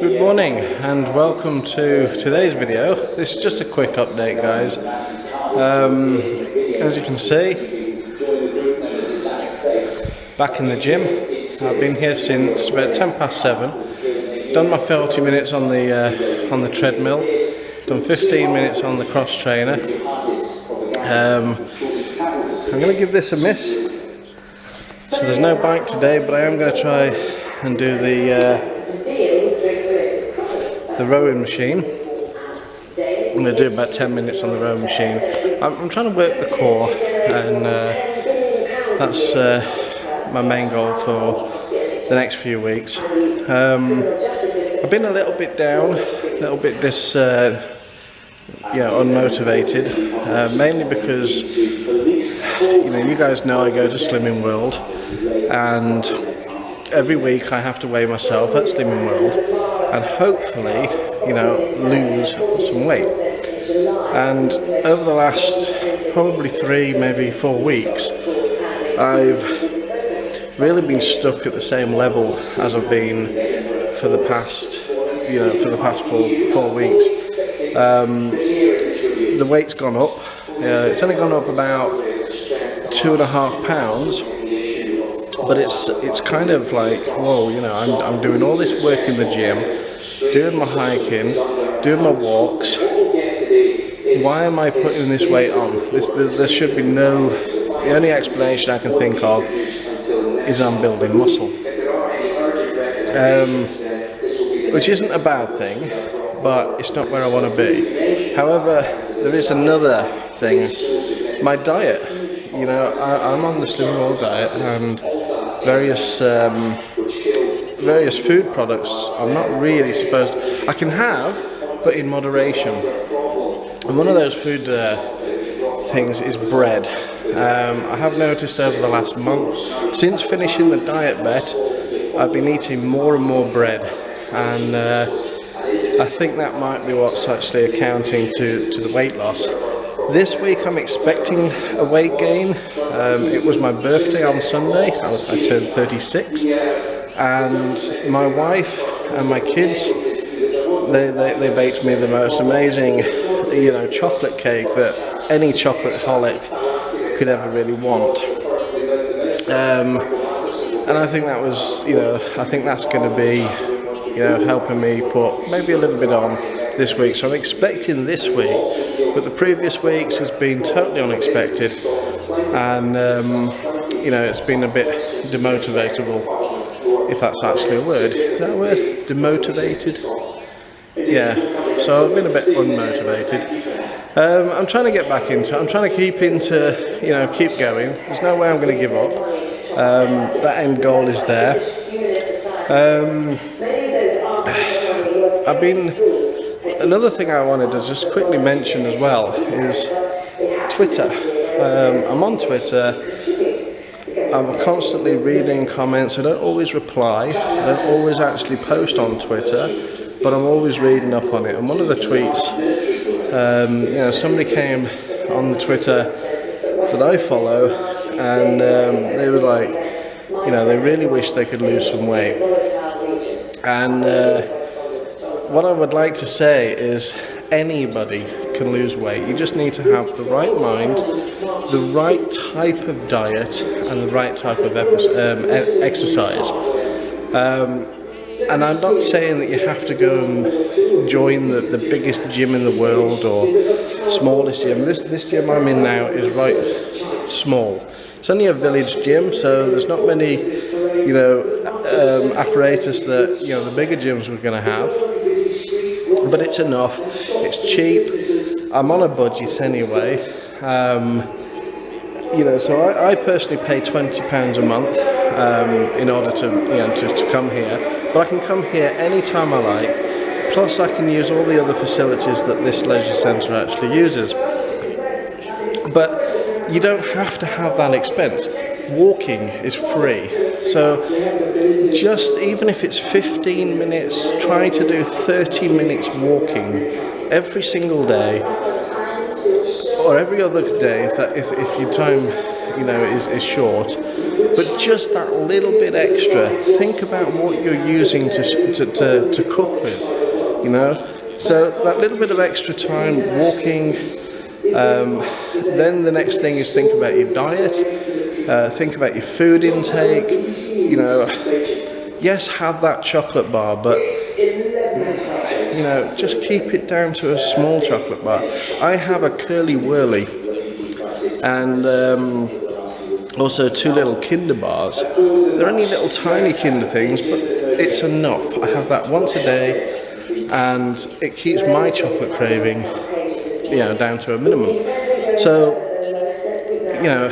Good morning and welcome to today's video. This is just a quick update, guys. As you can see, back in the gym. I've been here since about 7:10. Done my 30 minutes on the treadmill. Done 15 minutes on the cross trainer. I'm going to give this a miss. So there's no bike today, but I am going to try and do the rowing machine. I'm going to do about 10 minutes on the rowing machine. I'm trying to work the core, and that's my main goal for the next few weeks. I've been a little bit down, a little bit unmotivated, mainly because you guys know I go to Slimming World, and every week I have to weigh myself at Slimming World and hopefully lose some weight. And over the last probably 3, maybe 4 weeks, I've really been stuck at the same level as I've been for the past 4 weeks. The weight's gone up. It's only gone up about 2.5 pounds, but it's kind of like, whoa, I'm doing all this work in the gym, doing my hiking, doing my walks. Why am I putting this weight on? There should be no. The only explanation I can think of is I'm building muscle, which isn't a bad thing, but it's not where I want to be. However, there is another thing. My diet. I'm on the Slimming World diet, and various food products I'm not really supposed to. I can have, but in moderation. And one of those food things is bread. I have noticed over the last month, since finishing the diet bet, I've been eating more and more bread, and I think that might be what's actually accounting to the weight loss. This week I'm expecting a weight gain. It was my birthday on Sunday. I turned 36, and my wife and my kids, they baked me the most amazing, chocolate cake that any chocolate-holic could ever really want. And I think that was, I think that's going to be, helping me put maybe a little bit on this week. So I'm expecting this week, but the previous weeks has been totally unexpected, and it's been a bit demotivatable, if that's actually a word. Is that a word? Demotivated? Yeah, so I've been a bit unmotivated. I'm trying to get back into it. I'm trying to keep going. There's no way I'm going to give up. That end goal is there. Another thing I wanted to just quickly mention as well is Twitter. I'm on Twitter. I'm constantly reading comments. I don't always reply. I don't always actually post on Twitter, but I'm always reading up on it. And one of the tweets, somebody came on the Twitter that I follow, and they were like, they really wish they could lose some weight. And what I would like to say is anybody can lose weight. You just need to have the right mind, the right type of diet, and the right type of exercise. And I'm not saying that you have to go and join the biggest gym in the world or smallest gym. This gym I'm in now is right small. It's only a village gym, so there's not many, apparatus that the bigger gyms were going to have. But it's enough. It's cheap. I'm on a budget anyway. So I personally pay £20 a month in order to come here. But I can come here anytime I like. Plus, I can use all the other facilities that this leisure centre actually uses. But you don't have to have that expense. Walking is free. So just even if it's 15 minutes, try to do 30 minutes walking every single day, or every other day if your time is short. but just that little bit extra. Think about what you're using to cook with, you know. So that little bit of extra time walking. Then the next thing is think about your diet, think about your food intake, you know. Yes, have that chocolate bar, but you know, just keep it down to a small chocolate bar. I have a Curly Wurly and also 2 little Kinder bars. They're only little tiny Kinder things, but it's enough. I have that once a day and it keeps my chocolate craving, you know, down to a minimum. So, you know,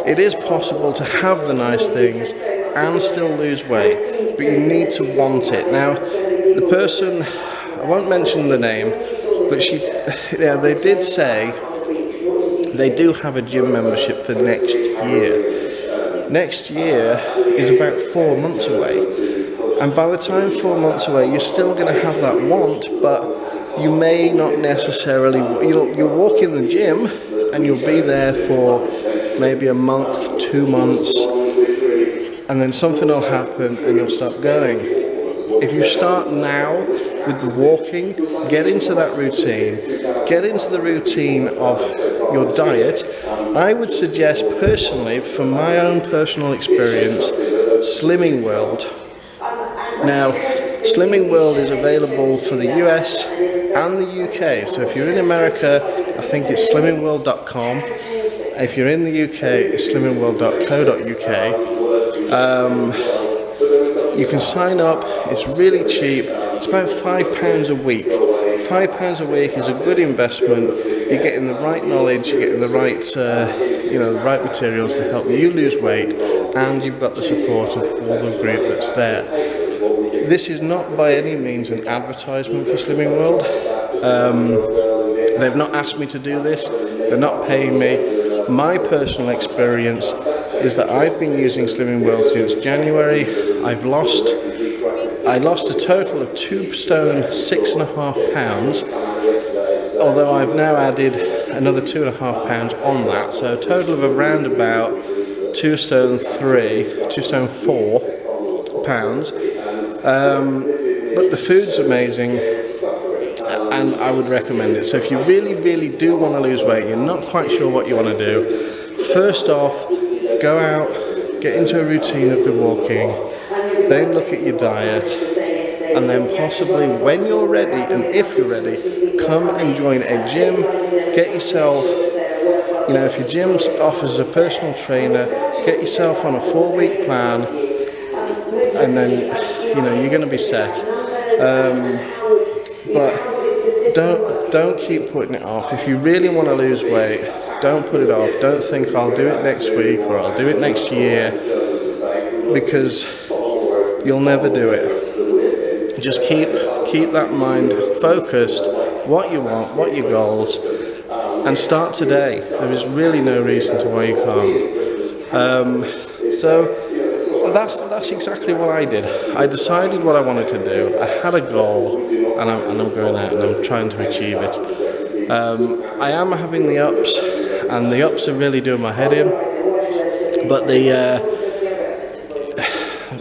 it is possible to have the nice things and still lose weight, but you need to want it. Now, the person, I won't mention the name, but they did say they do have a gym membership for next year. Next year is about 4 months away, and by the time 4 months away, you're still going to have that want, but you may not necessarily, you'll walk in the gym and you'll be there for maybe a month, 2 months, and then something will happen and you'll stop going. If you start now with the walking, get into that routine, get into the routine of your diet. I would suggest personally, from my own personal experience, Slimming World. Now, Slimming World is available for the US and the UK. So if you're in America, I think it's slimmingworld.com. If you're in the UK, it's slimmingworld.co.uk. You can sign up, it's really cheap, it's about £5 a week. £5 a week is a good investment. You're getting the right knowledge, you're getting the right, the right materials to help you lose weight, and you've got the support of all the group that's there. This is not by any means an advertisement for Slimming World. They've not asked me to do this, they're not paying me. My personal experience is that I've been using Slimming World since January. I lost a total of 2 stone 6.5 pounds, although I've now added another 2.5 pounds on that, so a total of around about 2 stone 4 pounds. But the food's amazing, and I would recommend it. So if you really do want to lose weight, you're not quite sure what you want to do, first off, go out, get into a routine of the walking, then look at your diet, and then possibly when you're ready, and if you're ready, come and join a gym. Get yourself, you know, if your gym offers a personal trainer, get yourself on a 4-week plan, and then, you know, you're going to be set. But don't keep putting it off. If you really want to lose weight, don't put it off. Don't think I'll do it next week or I'll do it next year, because you'll never do it. Just keep that mind focused, what you want, what your goals, and start today. There is really no reason to why you can't. So that's exactly what I did. I decided what I wanted to do. I had a goal, and I'm going out and I'm trying to achieve it. I am having the ups, and the ups are really doing my head in. But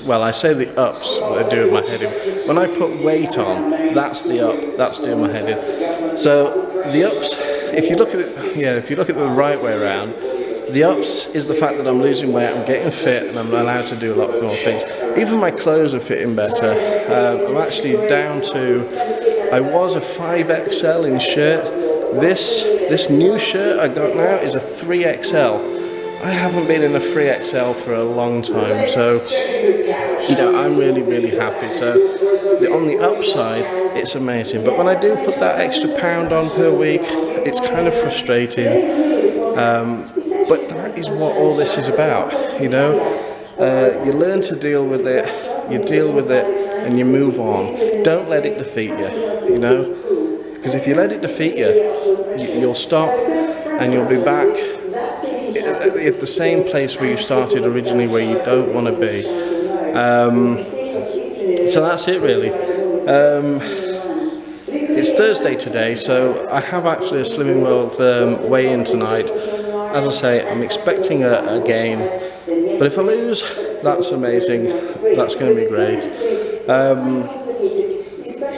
well, I say the ups, but they're doing my head in. When I put weight on, that's the up, that's doing my head in. So the ups, if you look at it, if you look at it the right way around, the ups is the fact that I'm losing weight, I'm getting fit, and I'm allowed to do a lot more things. Even my clothes are fitting better. I'm actually down to, I was a 5XL in shirt. This new shirt I got now is a 3XL. I haven't been in a 3XL for a long time, so you know, I'm really happy. So on the upside, it's amazing. But when I do put that extra pound on per week, it's kind of frustrating. But that is what all this is about, you know. You learn to deal with it, you deal with it, and you move on. Don't let it defeat you, you know. Because if you let it defeat you, you'll stop and you'll be back at the same place where you started originally, where you don't want to be. So that's it really. It's Thursday today, so I have actually a Slimming World weigh-in tonight. As I say, I'm expecting a gain, But if I lose, that's amazing. That's going to be great.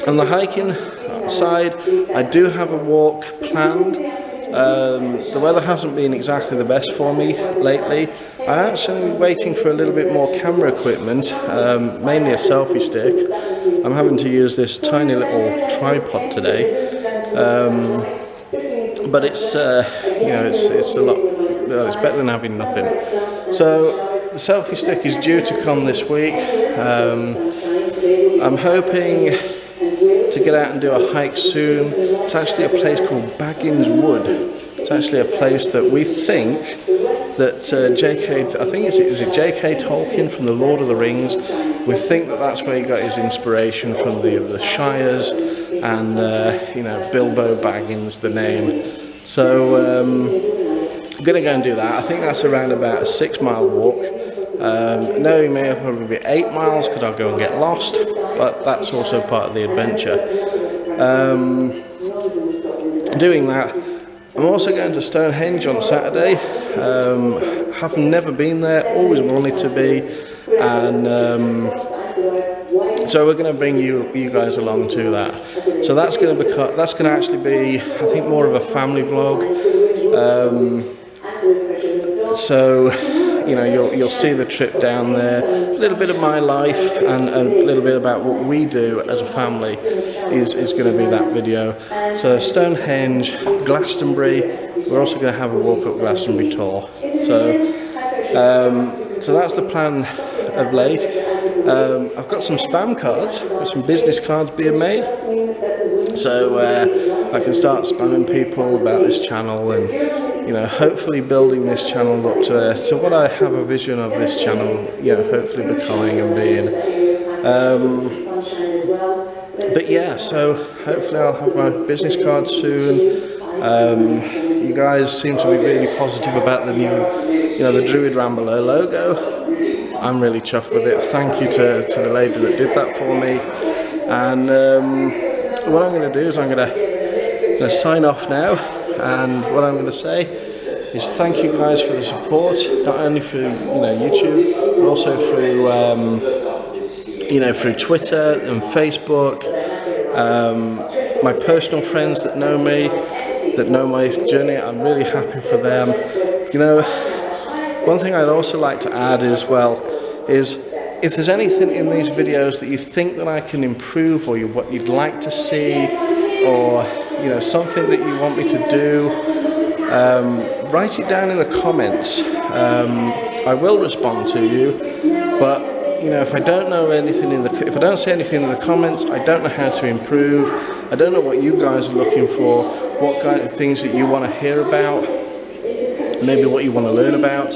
On the hiking side, I do have a walk planned. The weather hasn't been exactly the best for me lately. I'm actually waiting for a little bit more camera equipment, mainly a selfie stick. I'm having to use this tiny little tripod today, but it's you know, it's a lot. Well, it's better than having nothing. So the selfie stick is due to come this week. I'm hoping to get out and do a hike soon. It's actually a place called Baggins Wood. It's actually a place that we think that I think is it J.K. Tolkien from the Lord of the Rings. We think that that's where he got his inspiration from, the Shires, and you know, Bilbo Baggins, the name. So I'm gonna go and do that. I think that's around about a 6-mile walk. Knowing me, it'll probably be 8 miles because I'll go and get lost, but that's also part of the adventure. Doing that, I'm also going to Stonehenge on Saturday. Have never been there, always wanted to be, and so we're going to bring you guys along to that. So that's going to actually be, I think, more of a family vlog. So you know, you'll see the trip down there, a little bit of my life, and a little bit about what we do as a family is going to be that video. So Stonehenge, Glastonbury, we're also going to have a walk up Glastonbury Tor. So that's the plan of late. I've got some spam cards, got some business cards being made, so I can start spamming people about this channel, and you know, hopefully building this channel up to what I have a vision of this channel, you know, hopefully becoming and being. But yeah, so hopefully I'll have my business card soon. You guys seem to be really positive about the new, you know, the Druid Rambler logo. I'm really chuffed with it. Thank you to the lady that did that for me. And what I'm going to do is I'm going to sign off now. And what I'm going to say is thank you guys for the support, not only through, you know, YouTube, but also through you know, through Twitter and Facebook. My personal friends that know me, that know my journey, I'm really happy for them. You know, one thing I'd also like to add as well is, if there's anything in these videos that you think that I can improve, or what you'd like to see, or you know, something that you want me to do, write it down in the comments. I will respond to you, but you know, if I don't know anything if I don't see anything in the comments, I don't know how to improve. I don't know what you guys are looking for, what kind of things that you want to hear about, maybe what you want to learn about.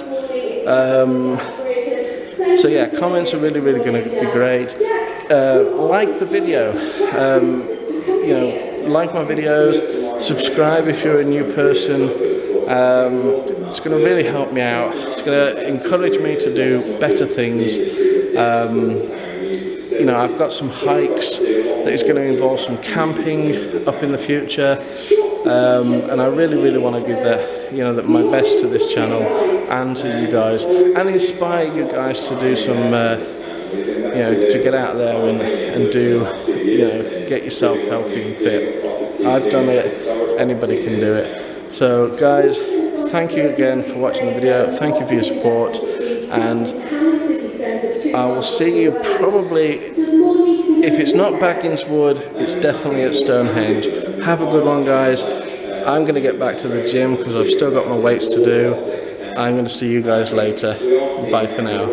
So yeah, comments are really going to be great. Like the video, you know, like my videos, subscribe if you're a new person. It's going to really help me out. It's going to encourage me to do better things. You know, I've got some hikes that is going to involve some camping up in the future, and I really want to give you know, my best to this channel and to you guys, and inspire you guys to do some you know, to get out there and do, you know, get yourself healthy and fit. I've done it, anybody can do it. So guys, thank you again for watching the video, thank you for your support, and I will see you probably, if it's not Baggins Wood, it's definitely at Stonehenge. Have a good one, guys. I'm going to get back to the gym because I've still got my weights to do. I'm going to see you guys later. Bye for now.